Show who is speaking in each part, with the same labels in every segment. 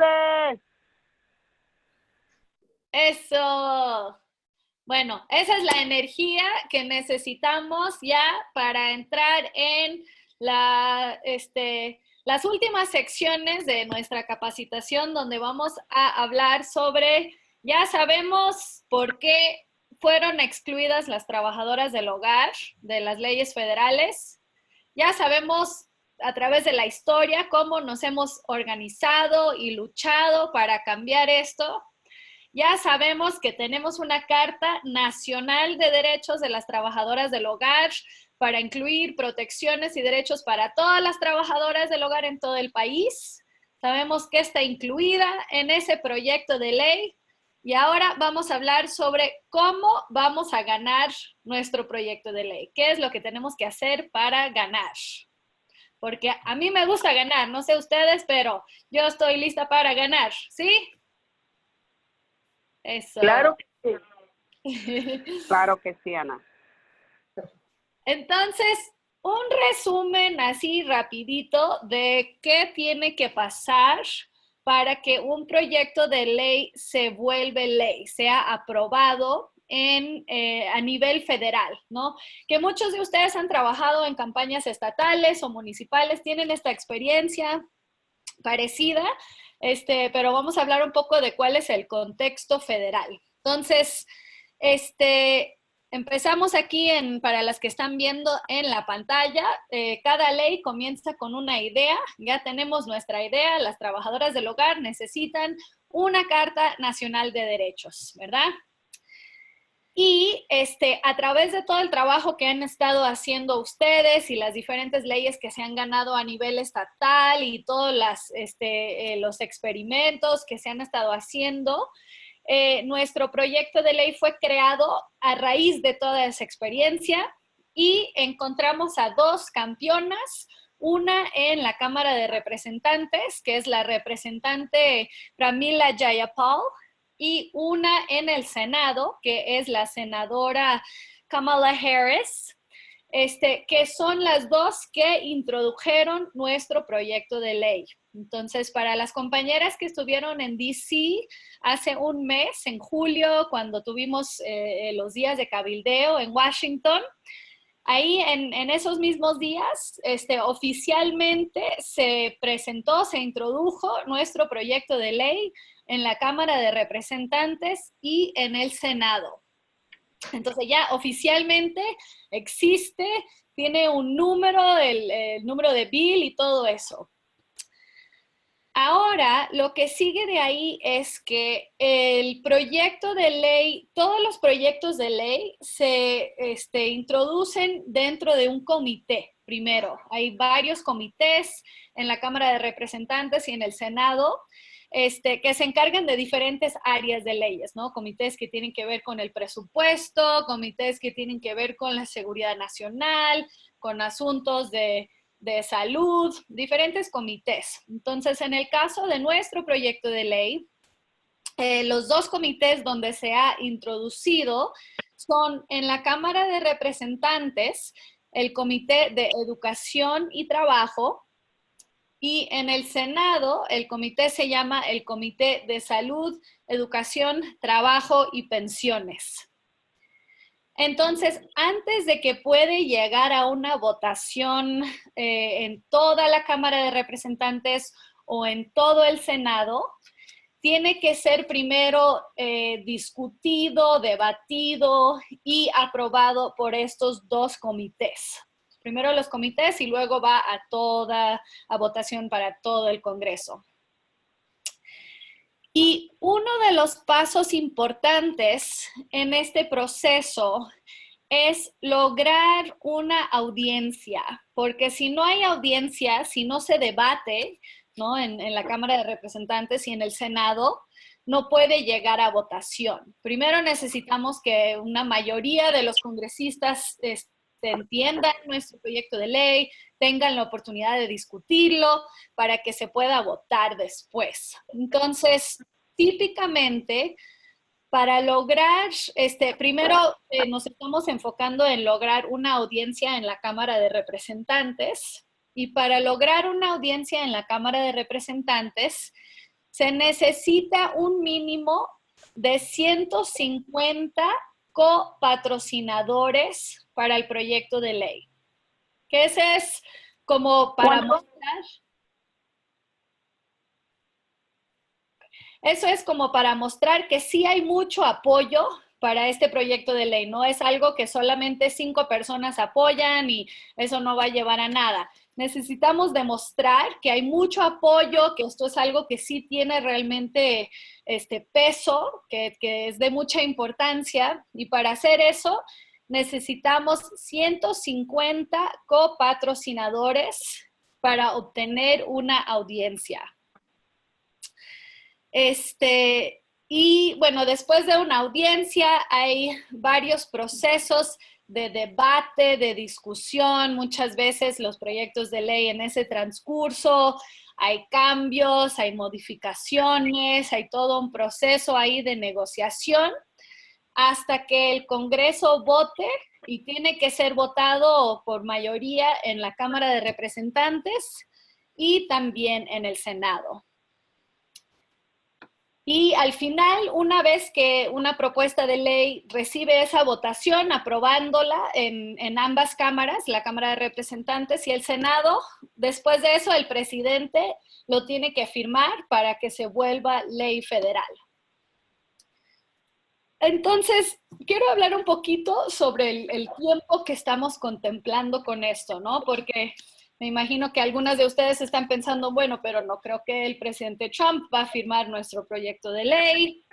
Speaker 1: tardes.
Speaker 2: Eso. Bueno, esa es la energía que necesitamos ya para entrar en las últimas secciones de nuestra capacitación, donde vamos a hablar sobre, ya sabemos por qué fueron excluidas las trabajadoras del hogar de las leyes federales. Ya sabemos a través de la historia cómo nos hemos organizado y luchado para cambiar esto. Ya sabemos que tenemos una Carta Nacional de Derechos de las Trabajadoras del Hogar para incluir protecciones y derechos para todas las trabajadoras del hogar en todo el país. Sabemos que está incluida en ese proyecto de ley y ahora vamos a hablar sobre cómo vamos a ganar nuestro proyecto de ley. ¿Qué es lo que tenemos que hacer para ganar? Porque a mí me gusta ganar, no sé ustedes, pero yo estoy lista para ganar, ¿sí? Eso.
Speaker 1: Claro que sí. Claro que sí, Ana.
Speaker 2: Entonces, un resumen así rapidito de qué tiene que pasar para que un proyecto de ley se vuelva ley, sea aprobado a nivel federal, ¿no? Que muchos de ustedes han trabajado en campañas estatales o municipales, tienen esta experiencia parecida, pero vamos a hablar un poco de cuál es el contexto federal. Entonces, empezamos aquí para las que están viendo en la pantalla. Cada ley comienza con una idea. Ya tenemos nuestra idea. Las trabajadoras del hogar necesitan una Carta Nacional de Derechos, ¿verdad? Y a través de todo el trabajo que han estado haciendo ustedes y las diferentes leyes que se han ganado a nivel estatal y todos los experimentos que se han estado haciendo, nuestro proyecto de ley fue creado a raíz de toda esa experiencia y encontramos a dos campeonas, una en la Cámara de Representantes, que es la representante Pramila Jayapal, y una en el Senado, que es la senadora Kamala Harris, que son las dos que introdujeron nuestro proyecto de ley. Entonces, para las compañeras que estuvieron en DC hace un mes, en julio, cuando tuvimos los días de cabildeo en Washington, ahí en esos mismos días, oficialmente se presentó, se introdujo nuestro proyecto de ley en la Cámara de Representantes y en el Senado. Entonces ya oficialmente existe, tiene un número, el número de bill y todo eso. Ahora, lo que sigue de ahí es que el proyecto de ley, todos los proyectos de ley se introducen dentro de un comité. Primero, hay varios comités en la Cámara de Representantes y en el Senado que se encargan de diferentes áreas de leyes, ¿no? Comités que tienen que ver con el presupuesto, comités que tienen que ver con la seguridad nacional, con asuntos de salud, diferentes comités. Entonces, en el caso de nuestro proyecto de ley, los dos comités donde se ha introducido son en la Cámara de Representantes, el Comité de Educación y Trabajo, y en el Senado, el comité se llama el Comité de Salud, Educación, Trabajo y Pensiones. Entonces, antes de que puede llegar a una votación en toda la Cámara de Representantes o en todo el Senado, tiene que ser primero discutido, debatido y aprobado por estos dos comités. Primero los comités y luego va a votación para todo el Congreso. Y uno de los pasos importantes en este proceso es lograr una audiencia, porque si no hay audiencia, si no se debate, ¿no? En la Cámara de Representantes y en el Senado, no puede llegar a votación. Primero necesitamos que una mayoría de los congresistas entiendan nuestro proyecto de ley, tengan la oportunidad de discutirlo para que se pueda votar después. Entonces, típicamente, para lograr, primero nos estamos enfocando en lograr una audiencia en la Cámara de Representantes, y para lograr una audiencia en la Cámara de Representantes se necesita un mínimo de 150 copatrocinadores para el proyecto de ley. Que ese es como para mostrar. Eso es como para mostrar que sí hay mucho apoyo para este proyecto de ley. No es algo que solamente 5 personas apoyan y eso no va a llevar a nada. Necesitamos demostrar que hay mucho apoyo, que esto es algo que sí tiene realmente peso, que es de mucha importancia. Y para hacer eso, necesitamos 150 copatrocinadores para obtener una audiencia. Y bueno, después de una audiencia hay varios procesos de debate, de discusión. Muchas veces los proyectos de ley en ese transcurso hay cambios, hay modificaciones, hay todo un proceso ahí de negociación hasta que el Congreso vote, y tiene que ser votado por mayoría en la Cámara de Representantes y también en el Senado. Y al final, una vez que una propuesta de ley recibe esa votación, aprobándola en ambas cámaras, la Cámara de Representantes y el Senado, después de eso el presidente lo tiene que firmar para que se vuelva ley federal. Entonces, quiero hablar un poquito sobre el tiempo que estamos contemplando con esto, ¿no? Porque me imagino que algunas de ustedes están pensando, bueno, pero no creo que el presidente Trump va a firmar nuestro proyecto de ley.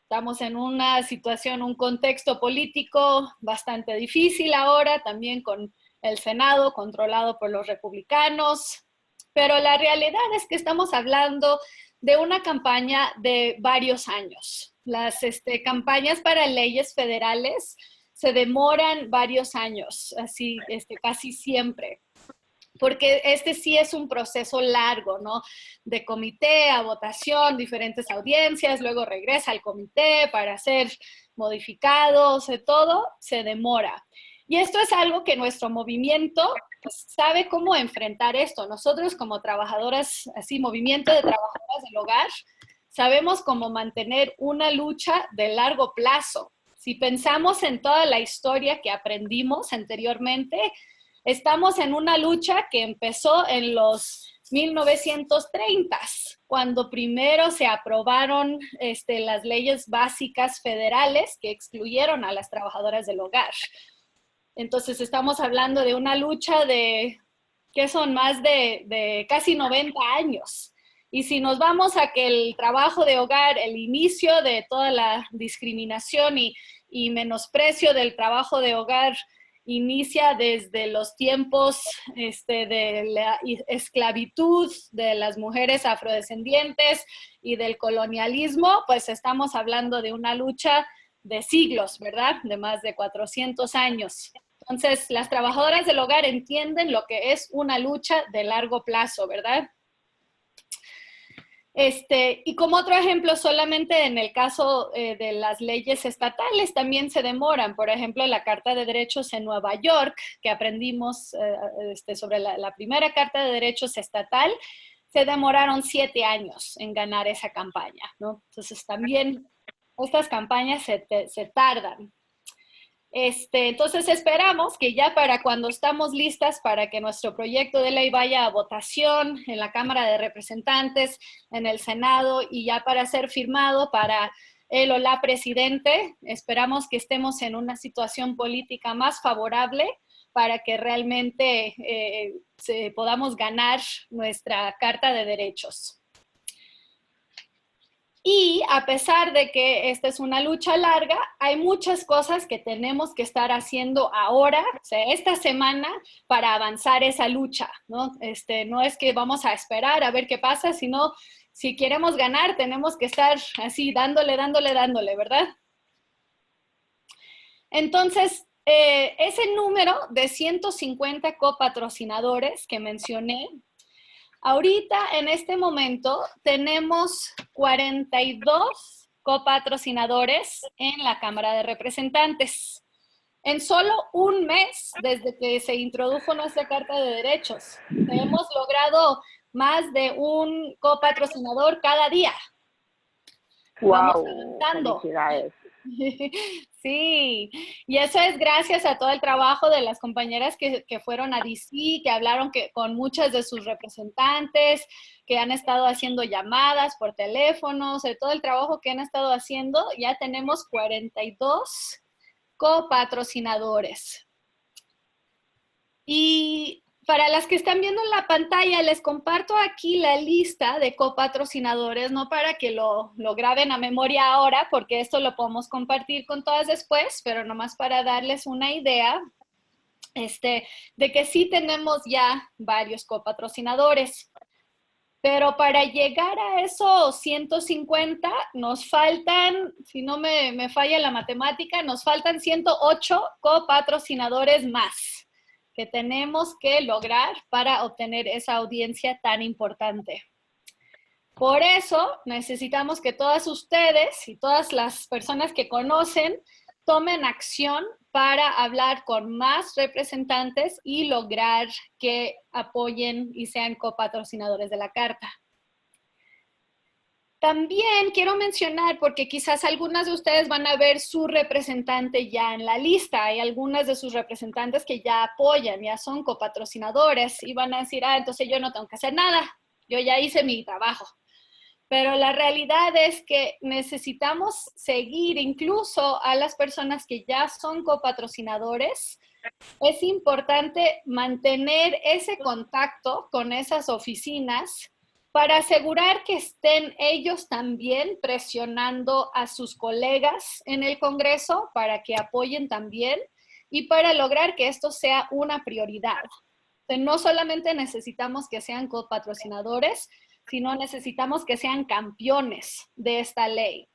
Speaker 2: Estamos en una situación, un contexto político bastante difícil ahora, también con el Senado controlado por los republicanos. Pero la realidad es que estamos hablando de una campaña de varios años. Las campañas para leyes federales se demoran varios años, así casi siempre. Porque sí es un proceso largo, ¿no? De comité a votación, diferentes audiencias, luego regresa al comité para ser modificados, todo se demora. Y esto es algo que nuestro movimiento pues, sabe cómo enfrentar esto. Nosotros como trabajadoras, así, movimiento de trabajadoras del hogar, sabemos cómo mantener una lucha de largo plazo. Si pensamos en toda la historia que aprendimos anteriormente, estamos en una lucha que empezó en los 1930s, cuando primero se aprobaron las leyes básicas federales que excluyeron a las trabajadoras del hogar. Entonces estamos hablando de una lucha de, que son más de casi 90 años. Y si nos vamos a que el trabajo de hogar, el inicio de toda la discriminación y menosprecio del trabajo de hogar inicia desde los tiempos de la esclavitud de las mujeres afrodescendientes y del colonialismo, pues estamos hablando de una lucha de siglos, ¿verdad? De más de 400 años. Entonces, las trabajadoras del hogar entienden lo que es una lucha de largo plazo, ¿verdad? Y como otro ejemplo, solamente en el caso de las leyes estatales también se demoran. Por ejemplo, la Carta de Derechos en Nueva York, que aprendimos sobre la primera Carta de Derechos estatal, se demoraron 7 años en ganar esa campaña, ¿no? Entonces también estas campañas se tardan. Entonces esperamos que ya para cuando estamos listas para que nuestro proyecto de ley vaya a votación en la Cámara de Representantes, en el Senado y ya para ser firmado para el o la presidente, esperamos que estemos en una situación política más favorable para que realmente podamos ganar nuestra Carta de Derechos. Y a pesar de que esta es una lucha larga, hay muchas cosas que tenemos que estar haciendo ahora, o sea, esta semana, para avanzar esa lucha, ¿no? No es que vamos a esperar a ver qué pasa, sino si queremos ganar, tenemos que estar así, dándole, ¿verdad? Entonces, ese número de 150 copatrocinadores que mencioné, ahorita, en este momento, tenemos 42 copatrocinadores en la Cámara de Representantes. En solo un mes, desde que se introdujo nuestra Carta de Derechos, hemos logrado más de un copatrocinador cada día. Vamos
Speaker 1: Wow,
Speaker 2: avanzando.
Speaker 1: felicidades.
Speaker 2: Sí, y eso es gracias a todo el trabajo de las compañeras que fueron a DC, que hablaron con muchas de sus representantes, que han estado haciendo llamadas por teléfonos, de todo el trabajo que han estado haciendo. Ya tenemos 42 copatrocinadores. Y para las que están viendo en la pantalla, les comparto aquí la lista de copatrocinadores, no para que lo graben a memoria ahora, porque esto lo podemos compartir con todas después, pero nomás para darles una idea de que sí tenemos ya varios copatrocinadores. Pero para llegar a esos 150, nos faltan, si no me falla la matemática, nos faltan 108 copatrocinadores más que tenemos que lograr para obtener esa audiencia tan importante. Por eso necesitamos que todas ustedes y todas las personas que conocen tomen acción para hablar con más representantes y lograr que apoyen y sean copatrocinadores de la carta. También quiero mencionar, porque quizás algunas de ustedes van a ver su representante ya en la lista. Hay algunas de sus representantes que ya apoyan, ya son copatrocinadores y van a decir, entonces yo no tengo que hacer nada, yo ya hice mi trabajo. Pero la realidad es que necesitamos seguir incluso a las personas que ya son copatrocinadores. Es importante mantener ese contacto con esas oficinas para asegurar que estén ellos también presionando a sus colegas en el Congreso para que apoyen también y para lograr que esto sea una prioridad. No solamente necesitamos que sean copatrocinadores, sino necesitamos que sean campeones de esta ley.